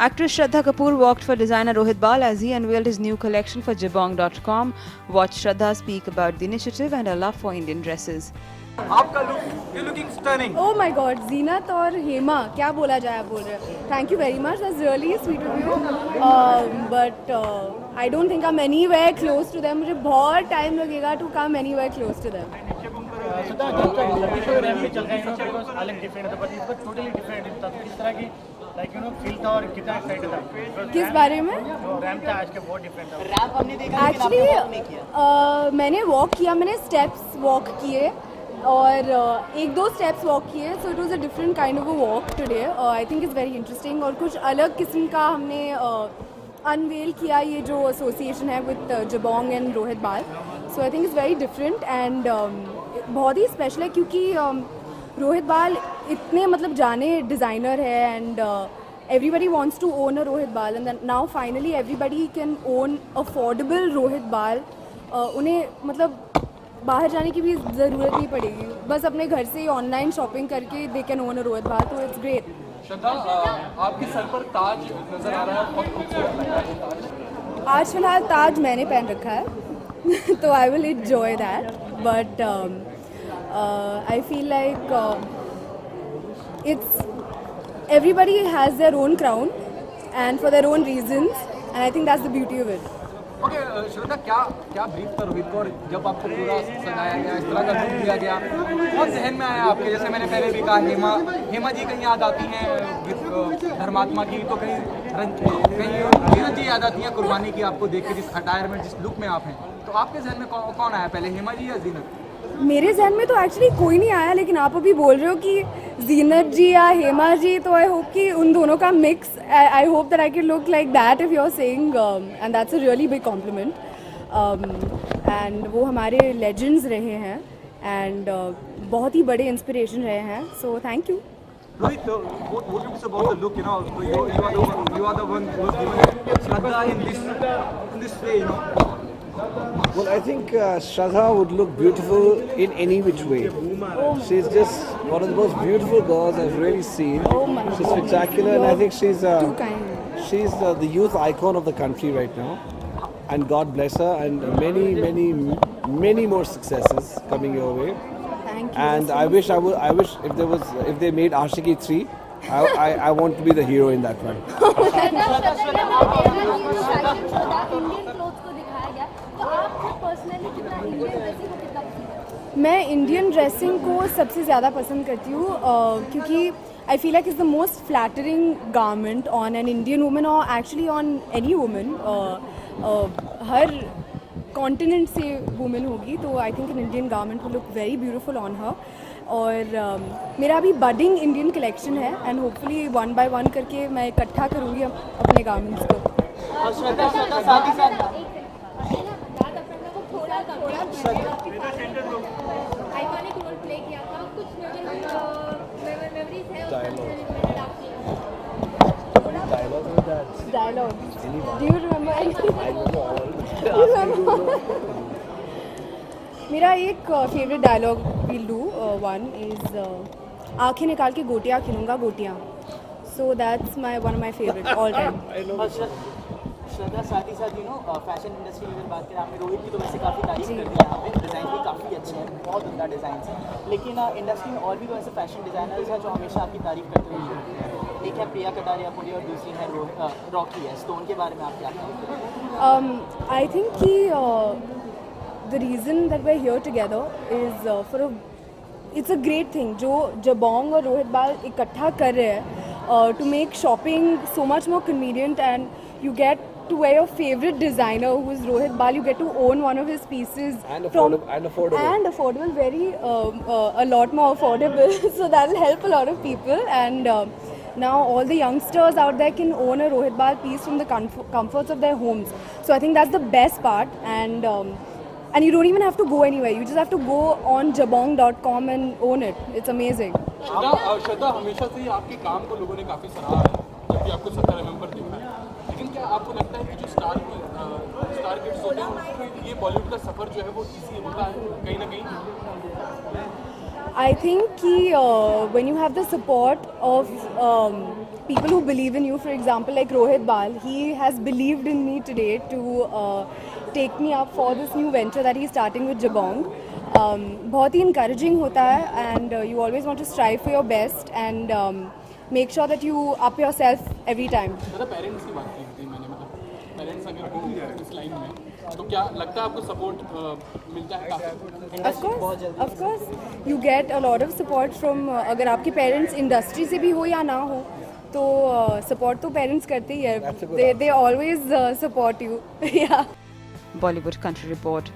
Actress Shraddha Kapoor walked for designer Rohit Bal as he unveiled his new collection for Jabong.com. Watch Shraddha speak about the initiative and her love for Indian dresses. आपका look, you're looking stunning. Oh my God, जीनत और हेमा, क्या बोला जाए आप बोल रहे हैं. Thank you very much, that's really sweet of you. But I don't think I'm anywhere close to them. मुझे बहुत time लगेगा to come anywhere close to them. सुधा जब तक लकी शो रैम में चल रहे हैं बिकॉज़ अलग डिफरेंट था, बट इस बार टोटली डिफरेंट था. किस तरह की फील था और कितना एक्साइटेड था? किस बारे में? जो रैम था आज के बहुत डिफरेंट था. रैप हमने देखा एक्चुअली मैंने वॉक किया, मैंने स्टेप्स वॉक किए और एक दो स्टेप्स वॉक किए. So it was a different kind of a walk today. I think it's very interesting और कुछ अलग किस्म का हमने अनवेल किया ये जो एसोसिएशन है with Jabong and Rohit Bal. So I think it's very different and बहुत ही स्पेशल है क्योंकि रोहित बाल इतने मतलब जाने डिज़ाइनर है and everybody wants to own a Rohit Bal and then now finally everybody can own affordable Rohit Bal. उन्हें मतलब बाहर जाने की भी ज़रूरत नहीं पड़ेगी, बस अपने घर से ही ऑनलाइन शॉपिंग करके they can own a Rohit Bal, तो इट्स ग्रेट. श्रद्धा, आपके सर पर ताज नजर आ रहा है, बहुत खूबसूरत लग रहा है ताज. आज फिलहाल ताज मैंने पहन रखा है तो I will enjoy that, but I feel like it's everybody has their own crown and for their own reasons and I think that's the beauty of it. Okay Shraddha, क्या ब्रीफ था रोहित को और जब आपको पूरा सजाया गया, इस तरह का लुक दिया गया, बहुत जहन में आया आपके? जैसे मैंने पहले भी कहा, हेमा जी कहीं याद आती हैं धर्मात्मा की, तो कहीं जीनत जी याद आती हैं कुर्बानी की. आपको देख के जिस अटायर में, जिस लुक में आप हैं, तो आपके जहन में कौन आया पहले, हेमा जी या जीनत? मेरे जहन में तो एक्चुअली कोई नहीं आया, लेकिन आप अभी बोल रहे हो कि जीनत जी या हेमा जी, तो आई होप कि उन दोनों का mix, I hope that I can look like that if you are saying, and that's a really big compliment. And वो हमारे लेजेंड्स रहे हैं एंड बहुत ही बड़े इंस्पिरेशन रहे हैं, so thank you. Rohit, what do you say about the look? You are the one who was given Shraddha in this way, Well, I think Shraddha would look beautiful in any which way. She's just one of the most beautiful girls I've really seen. Oh my She's God. spectacular, and I think she's Too kind. she's the youth icon of the country right now. And God bless her, and many more successes coming your way. Thank you. And I wish if they made Ashiki 3, I want to be the hero in that one. मैं Indian dressing को सबसे ज़्यादा पसंद करती हूँ क्योंकि I feel like is the most flattering garment on an Indian woman और actually on any woman. हर कॉन्टिनेंट से वुमेन होगी तो I think an Indian garment will look very beautiful on her. और मेरा अभी बडिंग इंडियन कलेक्शन है and hopefully one by one करके मैं इकट्ठा करूँगी अपने गारमेंट्स को. श्रद्धा साथ ही साथ आइकॉनिक रोल प्ले किया था, कुछ मेमोरीज है डायलॉग. डू यू रिमेंबर मेरा एक favourite dialogue will do one is आंखें निकाल के गोटियाँ खिलूँगा गोटियाँ. So that's one of my favourite all time. Shraddha, साथ ही साथ फैशन इंडस्ट्री की अगर बात करें, आपने रोहित की तो वैसे काफ़ी तारीफ कर दी यहाँ पे, डिज़ाइन भी काफ़ी अच्छे हैं, बहुत उमदा डिज़ाइन है, लेकिन इंडस्ट्री में और भी तो ऐसे फैशन डिज़ाइनर्स हैं जो हमेशा आपकी तारीफ करते हैं. एक है प्रिया कटारिया पुरी और दूसरी है रॉकी है. तो उनके बारे में आप क्या कहेंगे? आई थिंक कि the reason that we are here together is for it's a great thing जो जबोंग और रोहित बाल इकट्ठा कर रहे हैं to make shopping so much more convenient and you get to wear your favorite designer who is Rohit Bal. You get to own one of his pieces And affordable. Very a lot more affordable. So that will help a lot of people and now all the youngsters out there can own a Rohit Bal piece from the comforts of their homes. So I think that's the best part and you don't even have to go anywhere. You just have to go on jabong.com and own it. It's amazing. श्रद्धा, हमेशा से ही आपके काम को लोगों ने काफ़ी सराहा है, जब भी आपको 17 नवंबर दिखा है, लेकिन क्या आपको लगता है कि जो स्टार किड्स होते हैं उनको ये बॉलीवुड का सफ़र जो है वो इजी होता है कहीं ना कहीं? I think कि when you have the support of people who believe in you, for example like Rohit Bal, he has believed in me today to take me up for this new venture that he's starting with Jabong. बहुत ही encouraging होता है and you always want to strive for your best and make sure that you up yourself every time. दादा parents की बात की थी मैंने, मतलब पेरेंट्स अगर हो इस लाइन में तो क्या लगता है आपको सपोर्ट मिलता है काफ़ी? Of course, you get a lot of support from अगर आपके पेरेंट्स इंडस्ट्री से भी हो या ना हो तो सपोर्ट तो पेरेंट्स करते ही है. They always support you. Yeah. Bollywood Country Report.